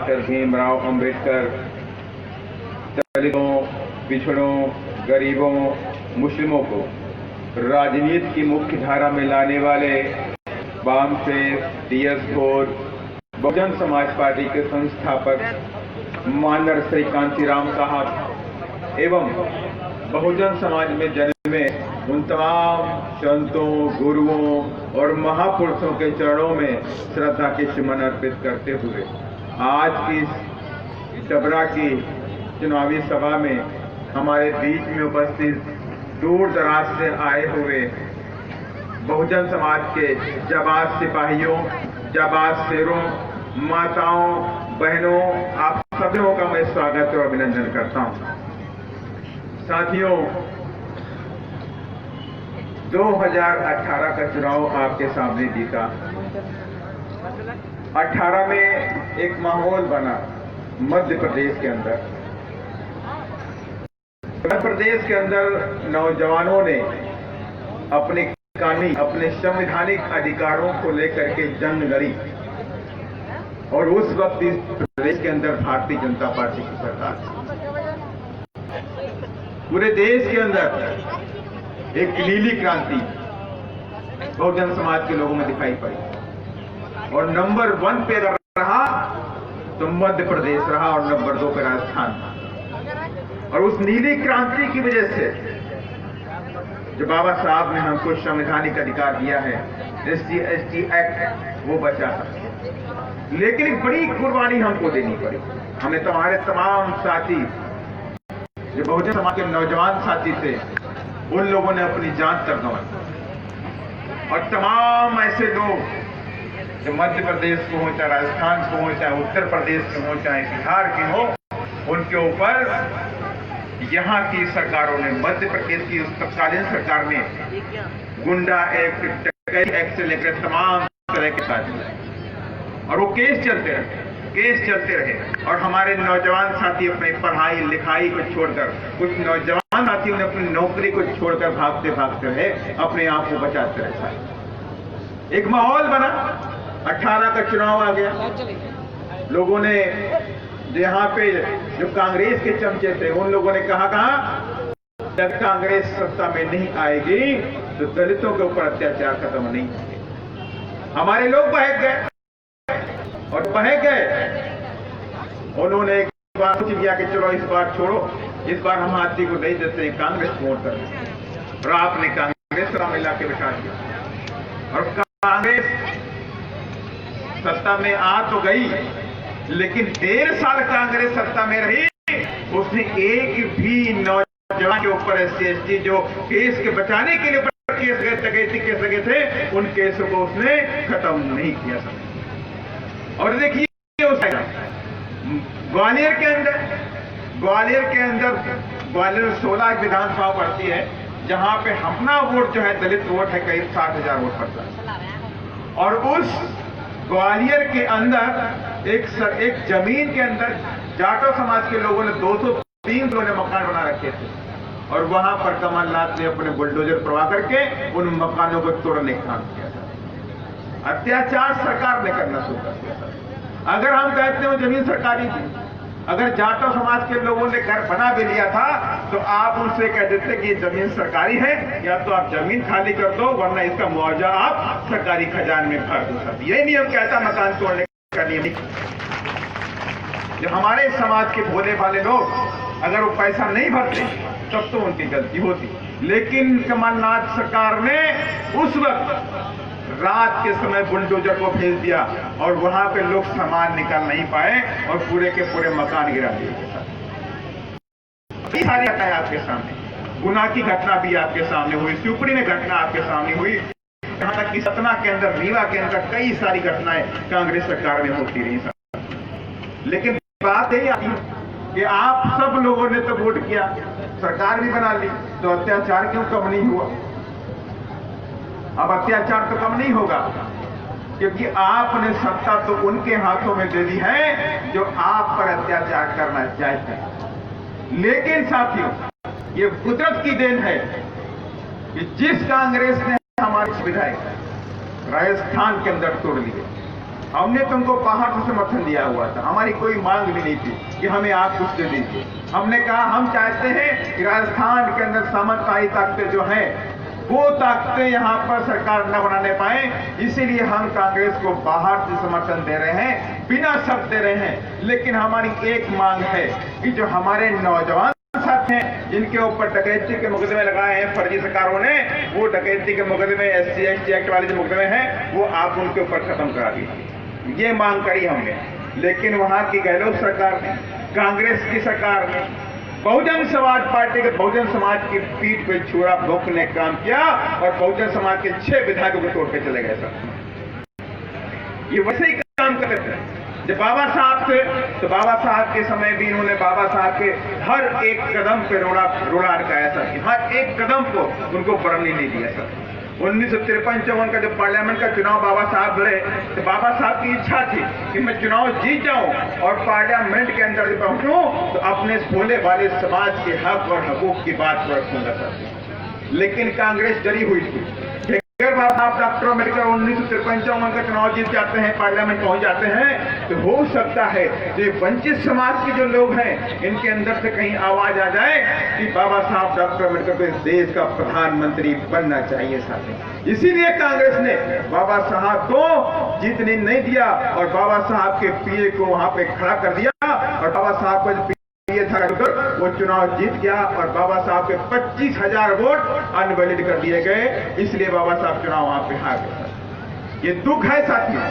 Doctor Bhimrao Ambedkar दलितों, पिछड़ों, गरीबों, मुस्लिमों को राजनीति की मुख्य धारा में लाने वाले वामसेफ, डी.एस. घोष, बहुजन समाज पार्टी के संस्थापक मानर श्री कांतीराम साहब एवं बहुजन समाज में जन्मे उन तमाम संतों, गुरुओं और महापुरुषों के चरणों में श्रद्धा के सुमन अर्पित करते हुए आज की डबरा की चुनावी सभा में हमारे बीच में उपस्थित दूर दराज से आए हुए बहुजन समाज के जाबाज सिपाहियों, जाबाज शेरों, माताओं, बहनों, आप सभी लोगों का मैं स्वागत और अभिनंदन करता हूं। साथियों, 2018 का चुनाव आपके सामने जीता। 18 में एक माहौल बना मध्य प्रदेश के अंदर। मध्य प्रदेश के अंदर नौजवानों ने अपने कानूनी, अपने संवैधानिक अधिकारों को लेकर के जंग लड़ी और उस वक्त इस प्रदेश के अंदर भारतीय जनता पार्टी की सरकार थी। पूरे देश के अंदर एक नीली क्रांति बहुजन समाज के लोगों में दिखाई पड़ी और नंबर 1 पे अगर रहा तो मध्य प्रदेश रहा और नंबर 2 पे राजस्थान। और उस नीली क्रांति की वजह से जो बाबा साहब ने हमको संवैधानिक अधिकार दिया है, SC/ST एक्ट, वो बचा है। लेकिन एक बड़ी कुर्बानी हमको देनी पड़ी। हमें हमारे तमाम साथी जो बहुजन समाज के नौजवान साथी थे, उन लोगों ने अपनी जान तक गंवाई। और तमाम ऐसे लोग जो मध्य प्रदेश के हो, चाहे राजस्थान के हो, चाहे उत्तर प्रदेश के हो, चाहे बिहार के हो, उनके ऊपर यहाँ की सरकारों ने, मध्य प्रदेश की तत्कालीन सरकार ने गुंडा एक्ट, डकैती एक्ट से लेकर तमाम तरह के कानून, और वो केस चलते रहे और हमारे नौजवान साथी अपनी पढ़ाई लिखाई को छोड़कर, कुछ नौजवान साथियों ने अपनी नौकरी को छोड़कर भागते भागते रहे, अपने आप को बचाते रहे। एक माहौल बना। 18 का चुनाव आ गया। लोगों ने यहाँ पे जो कांग्रेस के चमचे थे, उन लोगों ने कहा जब कांग्रेस सत्ता में नहीं आएगी तो दलितों के ऊपर अत्याचार खत्म नहीं होंगे। हमारे लोग बहक गए और बहक गए। उन्होंने एक बार सोच लिया कि चलो इस बार छोड़ो, इस बार हम हाथी को नहीं देते हैं, कांग्रेस वोट कर। और आपने कांग्रेस का मिला के बिठा दिया और कांग्रेस सत्ता में आ तो गई, लेकिन 1.5 साल कांग्रेस सत्ता में रही, उसने एक भी नौजवान के ऊपर SC/ST जो केस के बचाने के लिए केस लगे थे, उन केसों को उसने खत्म नहीं किया। और देखिए ग्वालियर के अंदर 16 विधानसभा पड़ती है, जहां पे अपना वोट जो है दलित वोट है, करीब 60,000 वोट पड़ता है। और उस ग्वालियर के अंदर एक जमीन के अंदर जाटो समाज के लोगों ने 203 लोगों ने मकान बना रखे थे और वहां पर कमलनाथ ने अपने बुलडोजर प्रवाह करके उन मकानों को तोड़ने का काम किया था। अत्याचार सरकार ने करना शुरू कर दिया। अगर हम कहते हो जमीन सरकारी थी, अगर जाटो समाज के लोगों ने घर बना भी लिया था तो आप उनसे कह देते कि ये जमीन सरकारी है, या तो आप जमीन खाली कर दो, वरना इसका मुआवजा आप सरकारी खजाने में भर दो। यही नियम कहता मकान तोड़ने का नियम। जो हमारे समाज के भोले भाले लोग अगर वो पैसा नहीं भरते तब तो उनकी गलती होती, लेकिन कमलनाथ सरकार ने उस वक्त रात के समय बुलडोजर को भेज दिया और वहां पे लोग सामान निकाल नहीं पाए और पूरे के पूरे मकान गिरा दिए। सारी घटनाएं आपके सामने, गुना की घटना भी आपके सामने हुई, शिवपुरी में घटना आपके सामने हुई, यहाँ तक कि सतना के अंदर, रीवा के अंदर कई सारी घटनाएं कांग्रेस सरकार में होती रही। लेकिन बात यही आती कि आप सब लोगों ने तो वोट किया, सरकार भी बना ली, तो अत्याचार क्यों कम नहीं हुआ? अब अत्याचार तो कम नहीं होगा, क्योंकि आपने सत्ता तो उनके हाथों में दे दी है जो आप पर अत्याचार करना चाहते हैं। लेकिन साथियों, ये कुदरत की देन है कि जिस कांग्रेस ने हमारे विधायक राजस्थान के अंदर तोड़ लिए, हमने तुमको बाहर से समर्थन दिया हुआ था, हमारी कोई मांग भी नहीं थी कि हमें आप कुछ दे दीजिए। हमने कहा हम चाहते हैं कि राजस्थान के अंदर सामंतशाही ताकतें जो हैं वो ताकतें यहाँ पर सरकार न बनाने पाए, इसीलिए हम कांग्रेस को बाहर से समर्थन दे रहे हैं, बिना शर्त दे रहे हैं। लेकिन हमारी एक मांग है कि जो हमारे नौजवान साथ हैं जिनके ऊपर डकैती के मुकदमे लगाए हैं फर्जी सरकारों ने, वो डकैती के मुकदमे SC/ST एक्ट वाले जो मुकदमे हैं वो आप उनके ऊपर खत्म करा दीजिए, ये मांग करी हमने। लेकिन वहां की गहलोत सरकार ने, कांग्रेस की सरकार ने, बहुजन समाज पार्टी के बहुजन समाज की पीठ पे छुरा भोंकने का काम किया और बहुजन समाज के 6 विधायकों को तोड़ के चले गए सर। ये वैसे ही काम करते थे जब बाबा साहब थे, तो बाबा साहब के समय भी इन्होंने बाबा साहब के हर एक कदम पे रोड़ा अटकाया सर, हर एक कदम को उनको बढ़ने नहीं दिया सर। 1953-54 का जब पार्लियामेंट का चुनाव बाबा साहब लड़े, तो बाबा साहब की इच्छा थी कि मैं चुनाव जीत जाऊं और पार्लियामेंट के अंदर पहुंचूं तो अपने भोले वाले समाज के हक और हकूक की बात को रखूंगा सर। लेकिन कांग्रेस डरी हुई थी। अगर बाबा साहब डॉक्टर अम्बेडकर 1953-54 का चुनाव जीत जाते हैं, पार्लियामेंट पहुंच जाते हैं, तो हो सकता है जो वंचित समाज के जो लोग हैं इनके अंदर से कहीं आवाज आ जाए कि बाबा साहब डॉक्टर अम्बेडकर को इस देश का प्रधानमंत्री बनना चाहिए साथी। इसीलिए कांग्रेस ने बाबा साहब को जीतने नहीं दिया और बाबा साहब के पीए को वहां पे खड़ा कर दिया और बाबा साहब को वो चुनाव जीत गया और बाबा साहब के 25,000 वोट अनवैलिड कर दिए गए, इसलिए बाबा साहब चुनाव वहां पे हार गए। ये दुख है साथियों,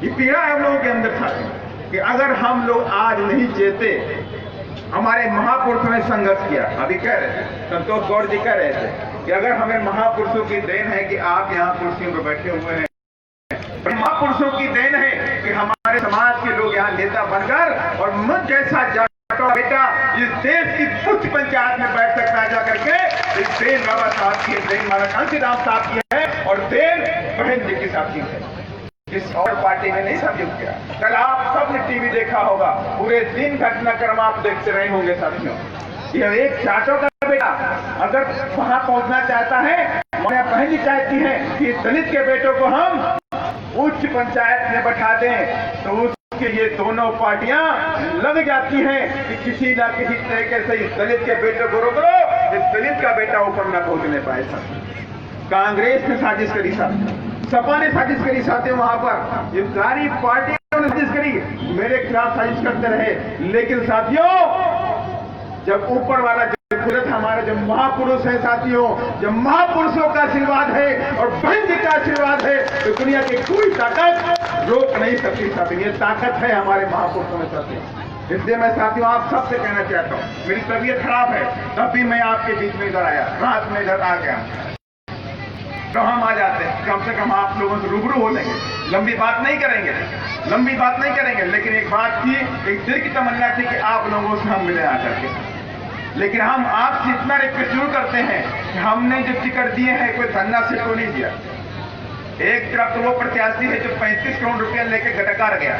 ये पीड़ा है हम लोगों के अंदर साथियों कि अगर हम लोग आज नहीं जीते, हमारे महापुरुषों ने संघर्ष किया। अभी कह रहे थे संतोष गौड़ जी कह रहे थे कि अगर हमें महापुरुषों की देन है कि आप यहाँ कुर्सियों पर बैठे हुए हैं, महापुरुषों की देन है कि हमारे समाज के लोग यहाँ नेता बनकर और मुझ जैसा बेटा इस देश की उच्च पंचायत में बैठ सकता है जाकर के। इस देन बाबा साहब की, देन महाराज कांशीराम साहब की है और देन बहन जी की साथी है, किस और पार्टी में नहीं सहयोग किया। कल आप सबने टीवी देखा होगा, पूरे दिन घटनाक्रम आप देखते रहे होंगे साथियों। यह एक चाटो का बेटा अगर वहां पहुंचना चाहता है, बहन जी चाहती है कि दलित के बेटों को हम उच्च पंचायत में बैठा दें, तो कि ये दोनों पार्टियां लग जाती हैं कि किसी ना किसी तरीके से इस दलित के बेटे को रोक लो, इस दलित का बेटा ऊपर न पहुंचने पाए साथ। कांग्रेस ने साजिश करी साथ, सपा ने साजिश करी साथ, वहां पर ये सारी पार्टियों ने साजिश करी, मेरे खिलाफ साजिश करते रहे। लेकिन साथियों जब ऊपर वाला कुदरत हमारे जो महापुरुष है साथियों, जब महापुरुषों का आशीर्वाद है और बहन जी का आशीर्वाद है, तो दुनिया की कोई ताकत रोक नहीं सकती साथियों। ये ताकत है हमारे महापुरुषों में साथियों। इसलिए मैं साथियों आप सबसे कहना चाहता हूँ, मेरी तबीयत खराब है तब भी मैं आपके बीच में इधर आया, रात में इधर आ गया, तो हम आ जाते हैं, कम से कम आप लोगों से रूबरू हो लेंगे। लंबी बात नहीं करेंगे, लेकिन एक बात थी, एक दिल की तमन्ना थी कि आप लोगों से हम मिले आकर के। लेकिन हम आपसे इतना रिक्वेस्ट जरूर करते हैं कि हमने जो टिकट दिए हैं कोई धन्ना से तो नहीं दिया। एक तरफ तो वो प्रत्याशी है जो 35 करोड़ रुपया लेके गटकार गया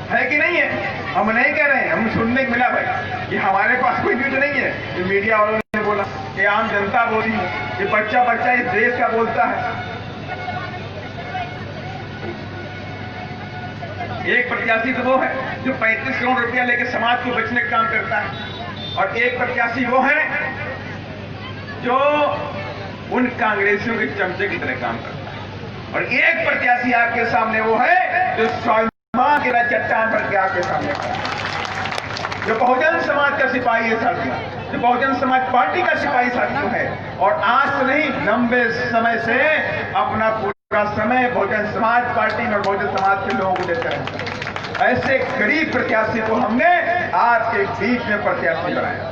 है कि नहीं है, हम नहीं कह रहे हैं, हम सुनने को मिला भाई, ये हमारे पास कोई न्यूज नहीं है, ये मीडिया वालों ने बोला, ये आम जनता बोली है, ये बच्चा इस देश का बोलता है। एक प्रत्याशी तो वो है जो 35 करोड़ रुपया लेके समाज को बचने का काम करता है, और एक प्रत्याशी वो है जो उन कांग्रेसियों के चमचे की तरह काम करता है, और एक प्रत्याशी आपके सामने वो है जो स्वाभिमान के चट्टान पर के आपके सामने खड़ा है, जो बहुजन समाज का सिपाही है साथियों, जो बहुजन समाज पार्टी का सिपाही साथियों है, और आज से नहीं लंबे समय से अपना पूरा समय बहुजन समाज पार्टी और बहुजन समाज के लोगों को देते रहता है। ऐसे गरीब प्रत्याशी को हमने आपके बीच में प्रत्याशी बनाया,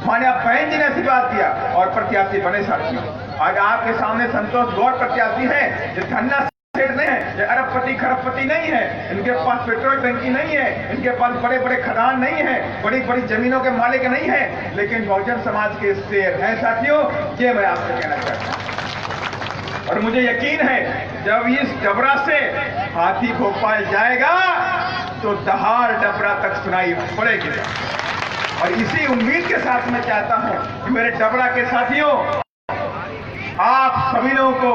माने बहन जी ने आशीर्वाद दिया और प्रत्याशी बने साथियों। आज आपके सामने संतोष गौड़ प्रत्याशी है, जो धन्ना सेठ नहीं है, जो अरबपति खरबपति नहीं है, इनके पास पेट्रोल टंकी नहीं है, इनके पास बड़े बड़े खदान नहीं है, बड़ी बड़ी जमीनों के मालिक नहीं है, लेकिन बहुजन समाज के शेर हैं साथियों। ये मैं आपसे कहना चाहता हूँ, और मुझे यकीन है जब इस डबरा से हाथी भोपाल जाएगा तो दहाड़ डबरा तक सुनाई पड़ेगी, और इसी उम्मीद के साथ मैं चाहता हूं कि मेरे डबरा के साथियों, आप सभी लोगों को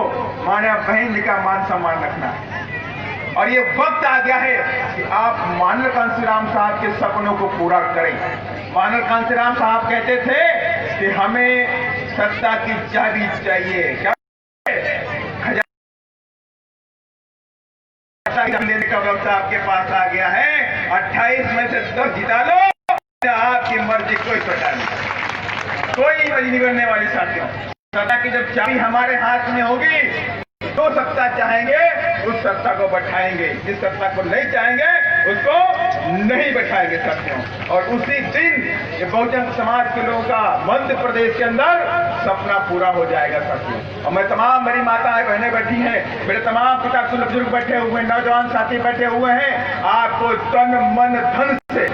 माननीय बहन जी का मान सम्मान रखना है। और ये वक्त आ गया है कि आप मानव कांसीराम साहब के सपनों को पूरा करें। मानव कांसीराम साहब कहते थे कि हमें सत्ता की चाबी चाहिए। क्या देने का वक्त आपके पास आ गया है। 28 में से 10 जिता लो, आपकी मर्जी कोई पता नहीं, कोई मर्जी नहीं करने वाली। साथियों, सत्ता की जब चाबी हमारे हाथ में होगी, जो सत्ता चाहेंगे उस सत्ता को बैठाएंगे, जिस सत्ता को नहीं चाहेंगे उसको नहीं बैठाएंगे साथियों। और उसी दिन ये बहुजन समाज के लोगों का मध्य प्रदेश के अंदर सपना पूरा हो जाएगा साथियों। और मैं तमाम मेरी माताएं बहनें बैठी हैं, मेरे तमाम पिता बुजुर्ग बैठे हुए हैं, नौजवान साथी बैठे हुए हैं, आपको तन मन धन से,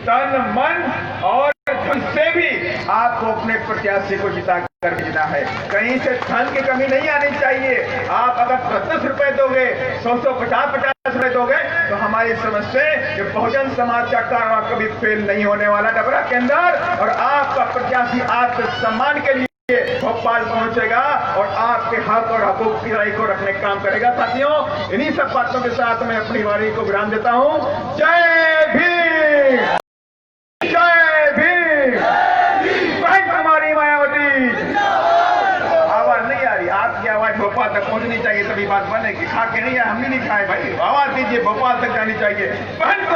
तन मन और धन से भी आपको अपने प्रत्याशी को जिता कर देना है। कहीं से धन की कमी नहीं आनी चाहिए। आप अगर 10 रुपए दोगे, 100 50 रुपए दोगे, तो हमारी समझ से ये बहुजन समाज का कारवा कभी फेल नहीं होने वाला डबरा के अंदर। और आपका प्रत्याशी आपके सम्मान के लिए भोपाल पहुंचेगा और आपके हक और हकूक की राय को रखने का काम करेगा। साथियों, इन्हीं सब बातों के साथ मैं अपनी वारी को विराम देता हूं। जय भीम, जय भीम, बहन हमारी मायावती। आवाज नहीं आ रही, आपकी आवाज भोपाल तक पहुंचनी चाहिए, तभी बात बनेगी। खा के नहीं है, हम भी नहीं खाए भाई, आवाज दीजिए, भोपाल तक जानी चाहिए। बहन